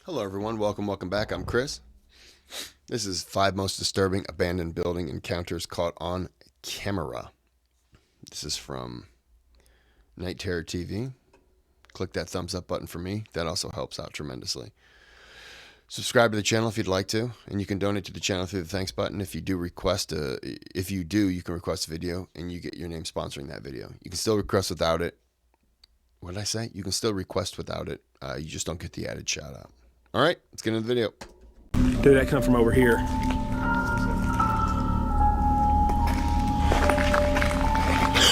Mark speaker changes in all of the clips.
Speaker 1: Hello everyone, welcome back. I'm Kris. This is 5 most disturbing abandoned building encounters caught on camera. This is from Night Terror TV. Click that thumbs up button for me. That also helps out tremendously. Subscribe to the channel if you'd like to, and you can donate to the channel through the thanks button. If you do, you can request a video and you get your name sponsoring that video. You can still request without it. What did I say? You can still request without it. You just don't get the added shout out. All right, let's get into the video.
Speaker 2: Dude, that come from over here.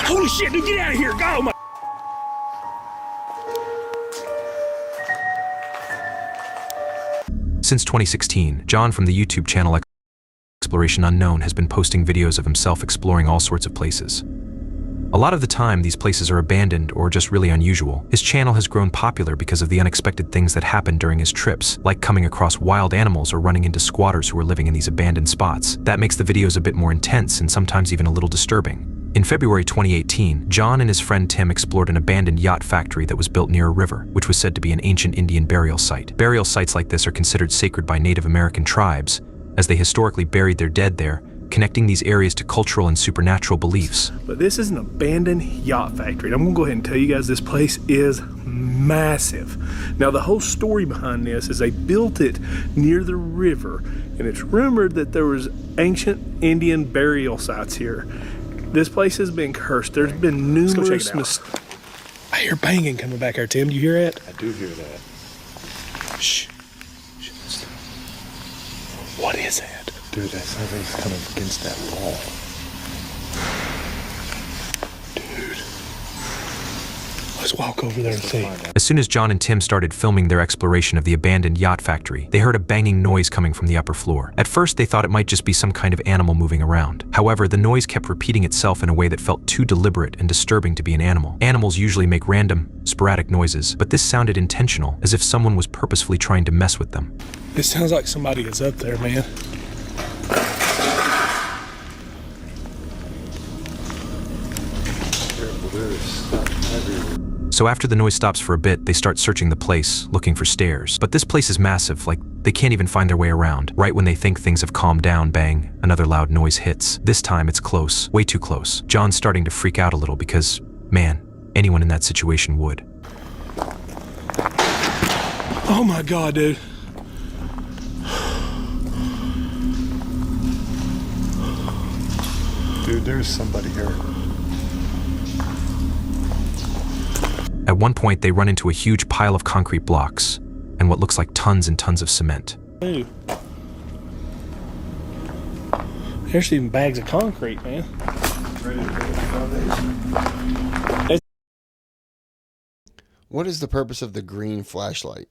Speaker 2: Holy shit, dude, get out of here, go! My
Speaker 3: Since 2016, John from the YouTube channel Exploration Unknown has been posting videos of himself exploring all sorts of places. A lot of the time, these places are abandoned or just really unusual. His channel has grown popular because of the unexpected things that happen during his trips, like coming across wild animals or running into squatters who are living in these abandoned spots. That makes the videos a bit more intense and sometimes even a little disturbing. In February 2018, John and his friend Tim explored an abandoned yacht factory that was built near a river, which was said to be an ancient Indian burial site. Burial sites like this are considered sacred by Native American tribes, as they historically buried their dead there, connecting these areas to cultural and supernatural beliefs.
Speaker 2: But this is an abandoned yacht factory. And I'm gonna go ahead and tell you guys this place is massive. Now the whole story behind this is they built it near the river, and it's rumored that there was ancient Indian burial sites here. This place has been cursed. There's been numerous I hear banging coming back here, Tim. Do you hear it?
Speaker 4: I do hear that.
Speaker 2: Shh. What is that?
Speaker 4: Dude, that something's coming against that wall.
Speaker 2: Dude. Let's walk over there and see.
Speaker 3: As soon as John and Tim started filming their exploration of the abandoned yacht factory, they heard a banging noise coming from the upper floor. At first, they thought it might just be some kind of animal moving around. However, the noise kept repeating itself in a way that felt too deliberate and disturbing to be an animal. Animals usually make random, sporadic noises, but this sounded intentional, as if someone was purposefully trying to mess with them.
Speaker 2: It sounds like somebody is up there, man.
Speaker 3: So after the noise stops for a bit, they start searching the place, looking for stairs. But this place is massive, like they can't even find their way around. Right when they think things have calmed down, bang, another loud noise hits. This time it's close, way too close. John's starting to freak out a little because, man, anyone in that situation would.
Speaker 2: Oh my God, dude.
Speaker 4: Dude, there's somebody here.
Speaker 3: At one point, they run into a huge pile of concrete blocks and what looks like tons and tons of cement.
Speaker 2: Ooh. There's even bags of concrete, man.
Speaker 1: What is the purpose of the green flashlight?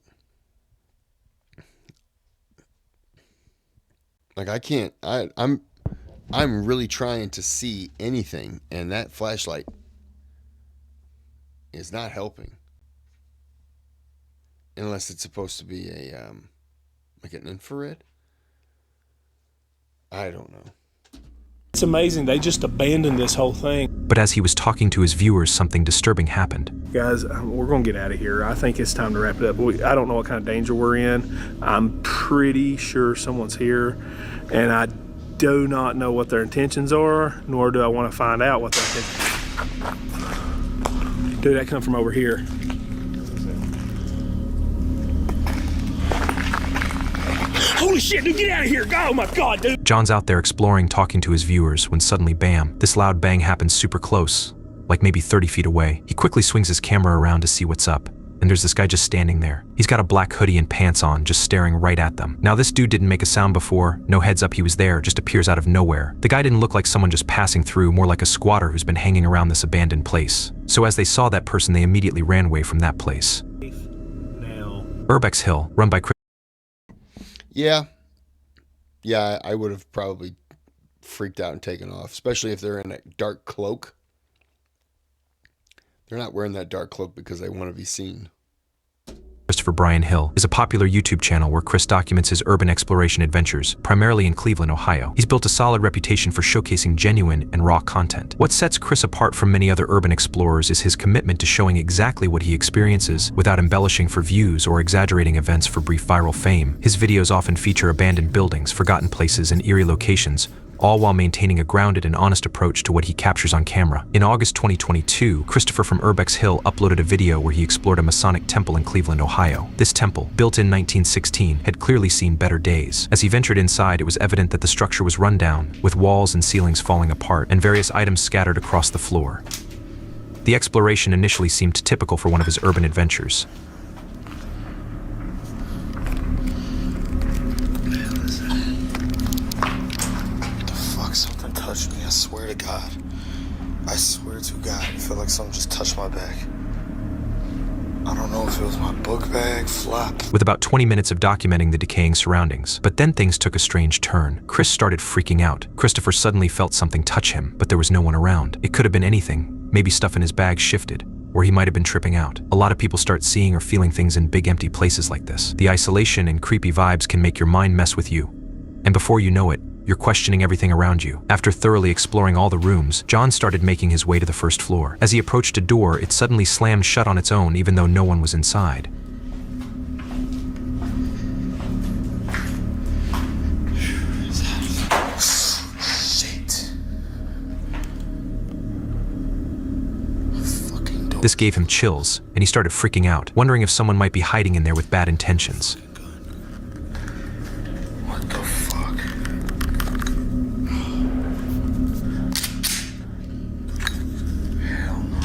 Speaker 1: Like I'm really trying to see anything, and that flashlight is not helping. Unless it's supposed to be a like an infrared. I don't know.
Speaker 2: It's amazing. They just abandoned this whole thing.
Speaker 3: But as he was talking to his viewers, something disturbing happened.
Speaker 2: Guys, we're going to get out of here. I think it's time to wrap it up. I don't know what kind of danger we're in. I'm pretty sure someone's here, and I do not know what their intentions are, nor do I want to find out what their intentions are. Dude, that come from over here. Holy shit, dude, get out of here. Oh my God, dude.
Speaker 3: John's out there exploring, talking to his viewers, when suddenly, bam, this loud bang happens super close, like maybe 30 feet away. He quickly swings his camera around to see what's up, and there's this guy just standing there. He's got a black hoodie and pants on, just staring right at them. Now, this dude didn't make a sound before, no heads up he was there, just appears out of nowhere. The guy didn't look like someone just passing through, more like a squatter who's been hanging around this abandoned place. So as they saw that person, they immediately ran away from that place.
Speaker 2: Now,
Speaker 3: Urbex Hill, run by Kris.
Speaker 1: Yeah, I would have probably freaked out and taken off, especially if they're in a dark cloak. They're not wearing that dark cloak because they want to be seen.
Speaker 3: Christopher Brian Hill is a popular YouTube channel where Kris documents his urban exploration adventures, primarily in Cleveland, Ohio. He's built a solid reputation for showcasing genuine and raw content. What sets Kris apart from many other urban explorers is his commitment to showing exactly what he experiences without embellishing for views or exaggerating events for brief viral fame. His videos often feature abandoned buildings, forgotten places, and eerie locations, all while maintaining a grounded and honest approach to what he captures on camera. In August 2022, Christopher from Urbex Hill uploaded a video where he explored a Masonic temple in Cleveland, Ohio. This temple, built in 1916, had clearly seen better days. As he ventured inside, it was evident that the structure was run down, with walls and ceilings falling apart and various items scattered across the floor. The exploration initially seemed typical for one of his urban adventures.
Speaker 4: Something touched me, I swear to God. I swear to God, I feel like something just touched my back. I don't know if it was my book bag, flop.
Speaker 3: With about 20 minutes of documenting the decaying surroundings. But then things took a strange turn. Kris started freaking out. Christopher suddenly felt something touch him, but there was no one around. It could have been anything. Maybe stuff in his bag shifted, or he might have been tripping out. A lot of people start seeing or feeling things in big empty places like this. The isolation and creepy vibes can make your mind mess with you. And before you know it, you're questioning everything around you. After thoroughly exploring all the rooms, John started making his way to the first floor. As he approached a door, it suddenly slammed shut on its own, even though no one was inside.
Speaker 4: Shit.
Speaker 3: This gave him chills, and he started freaking out, wondering if someone might be hiding in there with bad intentions.
Speaker 4: What the fuck? Hell no.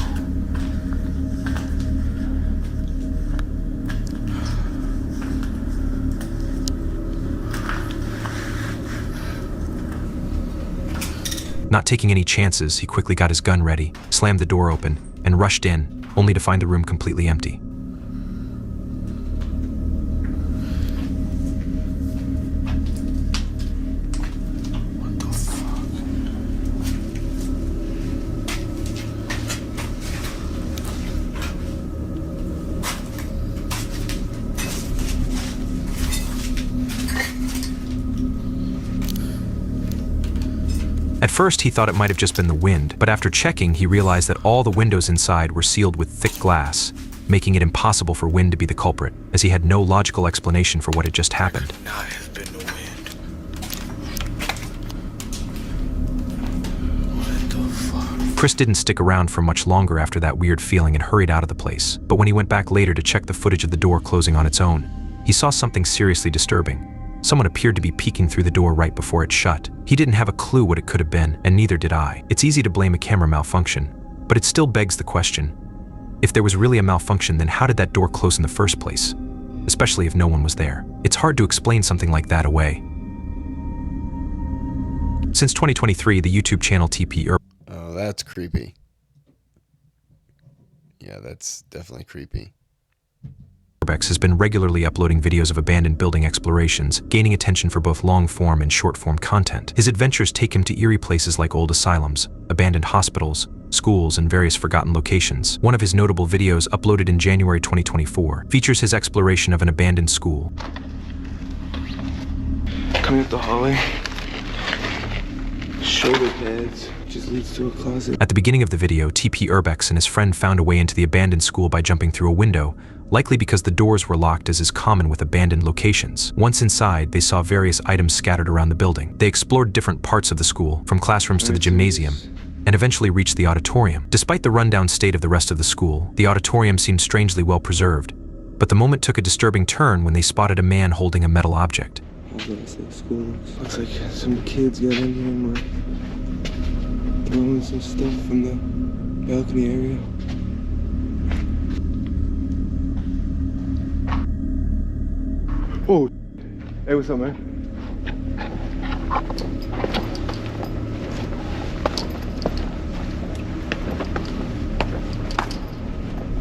Speaker 3: Not taking any chances, he quickly got his gun ready, slammed the door open, and rushed in, only to find the room completely empty.
Speaker 4: What the fuck?
Speaker 3: At first, he thought it might have just been the wind, but after checking, he realized that all the windows inside were sealed with thick glass, making it impossible for wind to be the culprit, as he had no logical explanation for what had just happened.
Speaker 4: Could not have been the wind. What the fuck?
Speaker 3: Kris didn't stick around for much longer after that weird feeling and hurried out of the place. But when he went back later to check the footage of the door closing on its own, he saw something seriously disturbing. Someone appeared to be peeking through the door right before it shut. He didn't have a clue what it could have been, and neither did I. It's easy to blame a camera malfunction, but it still begs the question, if there was really a malfunction, then how did that door close in the first place? Especially if no one was there. It's hard to explain something like that away. Since 2023, the YouTube channel TP
Speaker 1: Oh, that's creepy. Yeah, that's definitely creepy.
Speaker 3: Urbex has been regularly uploading videos of abandoned building explorations, gaining attention for both long-form and short-form content. His adventures take him to eerie places like old asylums, abandoned hospitals, schools, and various forgotten locations. One of his notable videos, uploaded in January 2024, features his exploration of an abandoned school.
Speaker 5: Coming up the hallway, shoulder pads, just leads to a closet.
Speaker 3: At the beginning of the video, TP Urbex and his friend found a way into the abandoned school by jumping through a window, likely because the doors were locked, as is common with abandoned locations. Once inside, they saw various items scattered around the building. They explored different parts of the school, from classrooms to the gymnasium, and eventually reached the auditorium. Despite the rundown state of the rest of the school, the auditorium seemed strangely well preserved. But the moment took a disturbing turn when they spotted a man holding a metal object.
Speaker 5: Looks like some kids got in here and were throwing some stuff from the balcony area. Oh, hey, what's up, man?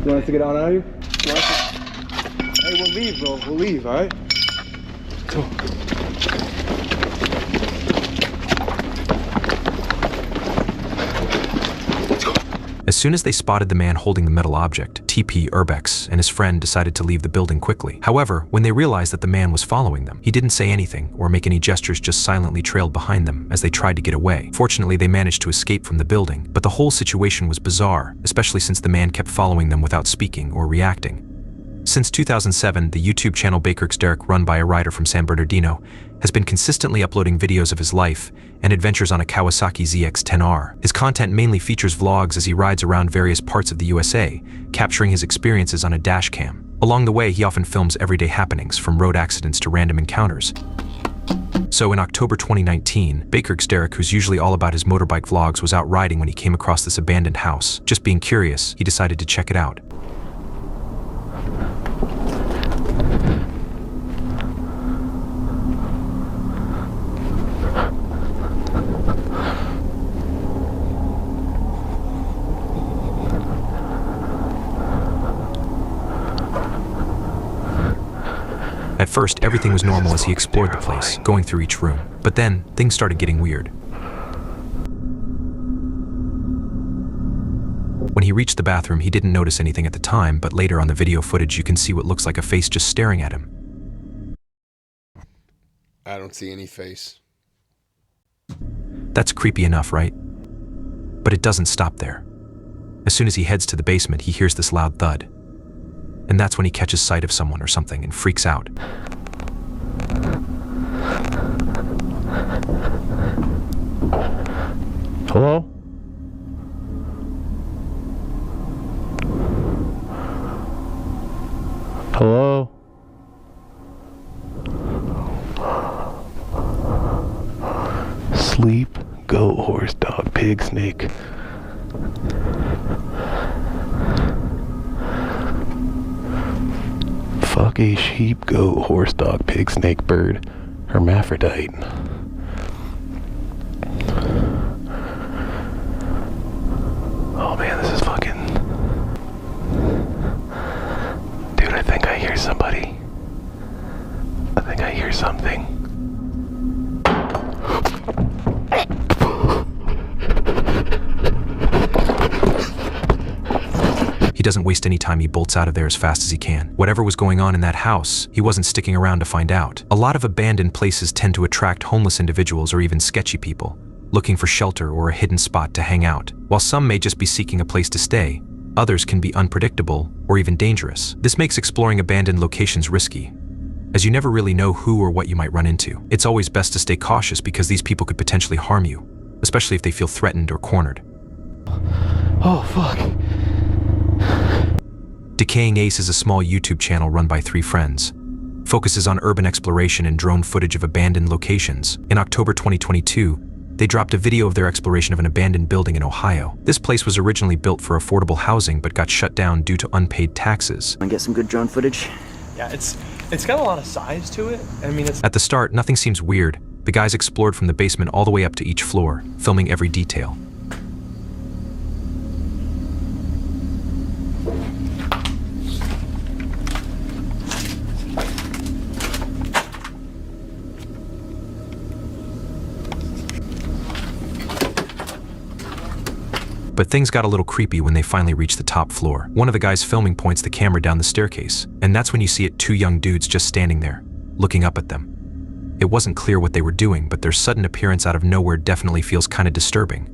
Speaker 5: You want us to get on out of here? Hey, we'll leave, bro. We'll leave, all right? Come on.
Speaker 3: As soon as they spotted the man holding the metal object, TP Urbex and his friend decided to leave the building quickly. However, when they realized that the man was following them, he didn't say anything or make any gestures, just silently trailed behind them as they tried to get away. Fortunately, they managed to escape from the building, but the whole situation was bizarre, especially since the man kept following them without speaking or reacting. Since 2007, the YouTube channel Baker's Derek, run by a writer from San Bernardino, has been consistently uploading videos of his life and adventures on a Kawasaki ZX-10R. His content mainly features vlogs as he rides around various parts of the USA, capturing his experiences on a dash cam. Along the way, he often films everyday happenings, from road accidents to random encounters. So in October 2019, Baker's Derek, who's usually all about his motorbike vlogs, was out riding when he came across this abandoned house. Just being curious, he decided to check it out. At first, everything was normal as he explored the place, going through each room. But then, things started getting weird. When he reached the bathroom, he didn't notice anything at the time, but later on the video footage, you can see what looks like a face just staring at him.
Speaker 1: I don't see any face.
Speaker 3: That's creepy enough, right? But it doesn't stop there. As soon as he heads to the basement, he hears this loud thud. And that's when he catches sight of someone or something and freaks out.
Speaker 2: Hello? Hello? Sleep, goat, horse, dog, pig, snake. Fuck a sheep, goat, horse, dog, pig, snake, bird, hermaphrodite. Oh man, this is fucking... Dude, I think I hear somebody. I think I hear something.
Speaker 3: He doesn't waste any time, he bolts out of there as fast as he can. Whatever was going on in that house, he wasn't sticking around to find out. A lot of abandoned places tend to attract homeless individuals or even sketchy people, looking for shelter or a hidden spot to hang out. While some may just be seeking a place to stay, others can be unpredictable or even dangerous. This makes exploring abandoned locations risky, as you never really know who or what you might run into. It's always best to stay cautious because these people could potentially harm you, especially if they feel threatened or cornered.
Speaker 2: Oh, fuck.
Speaker 3: Decaying Ace is a small YouTube channel run by 3 friends. Focuses on urban exploration and drone footage of abandoned locations. In October 2022, they dropped a video of their exploration of an abandoned building in Ohio. This place was originally built for affordable housing but got shut down due to unpaid taxes.
Speaker 6: And get some good drone footage.
Speaker 7: Yeah, it's got a lot of size to it. I mean, it's...
Speaker 3: At the start, nothing seems weird. The guys explored from the basement all the way up to each floor, filming every detail. But things got a little creepy when they finally reached the top floor. One of the guys filming points the camera down the staircase, and that's when you see 2 young dudes just standing there, looking up at them. It wasn't clear what they were doing, but their sudden appearance out of nowhere definitely feels kind of disturbing.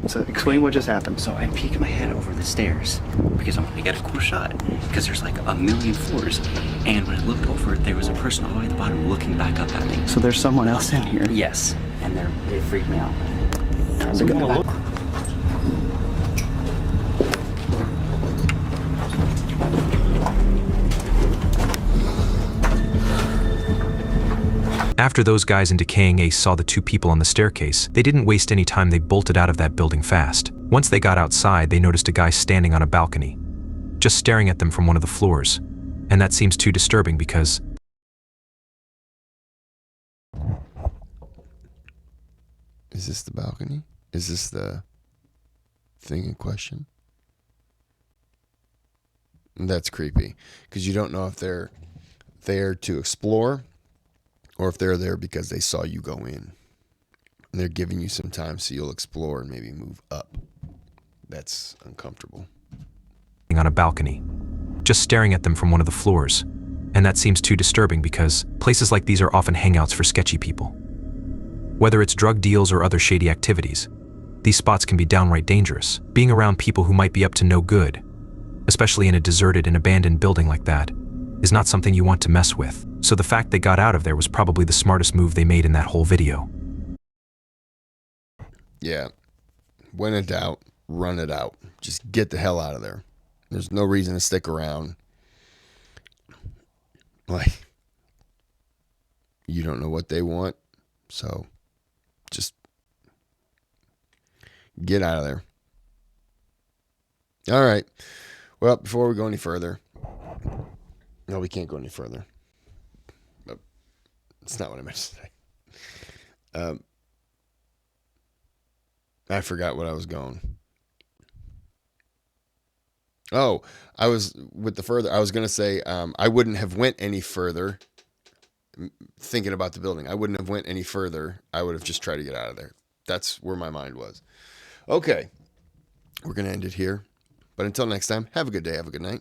Speaker 6: So explain what just happened.
Speaker 8: So I peek my head over the stairs because I want to get a cool shot because there's like a million floors. And when I looked over, there was a person all the way at the bottom looking back up at me.
Speaker 6: So there's someone else in here.
Speaker 8: Yes, and they freaked me out.
Speaker 6: How's it going?
Speaker 3: After those guys in Decaying Ace saw the 2 people on the staircase, they didn't waste any time, they bolted out of that building fast. Once they got outside, they noticed a guy standing on a balcony, just staring at them from one of the floors. And that seems too disturbing because...
Speaker 1: Is this the balcony? Is this the thing in question? That's creepy, because you don't know if they're there to explore or if they're there because they saw you go in. And they're giving you some time so you'll explore and maybe move up. That's uncomfortable.
Speaker 3: building on a balcony, just staring at them from one of the floors. And that seems too disturbing because places like these are often hangouts for sketchy people. Whether it's drug deals or other shady activities, these spots can be downright dangerous. Being around people who might be up to no good, especially in a deserted and abandoned building like that, is not something you want to mess with. So the fact they got out of there was probably the smartest move they made in that whole video.
Speaker 1: Yeah. When in doubt, run it out. Just get the hell out of there. There's no reason to stick around. Like, you don't know what they want, so just get out of there. All right. Well, before we go any further, no, we can't go any further. But it's not what I meant to say. I forgot what I was going. Oh, I was going to say, I wouldn't have went any further thinking about the building. I wouldn't have went any further. I would have just tried to get out of there. That's where my mind was. Okay. We're going to end it here. But until next time, have a good day. Have a good night.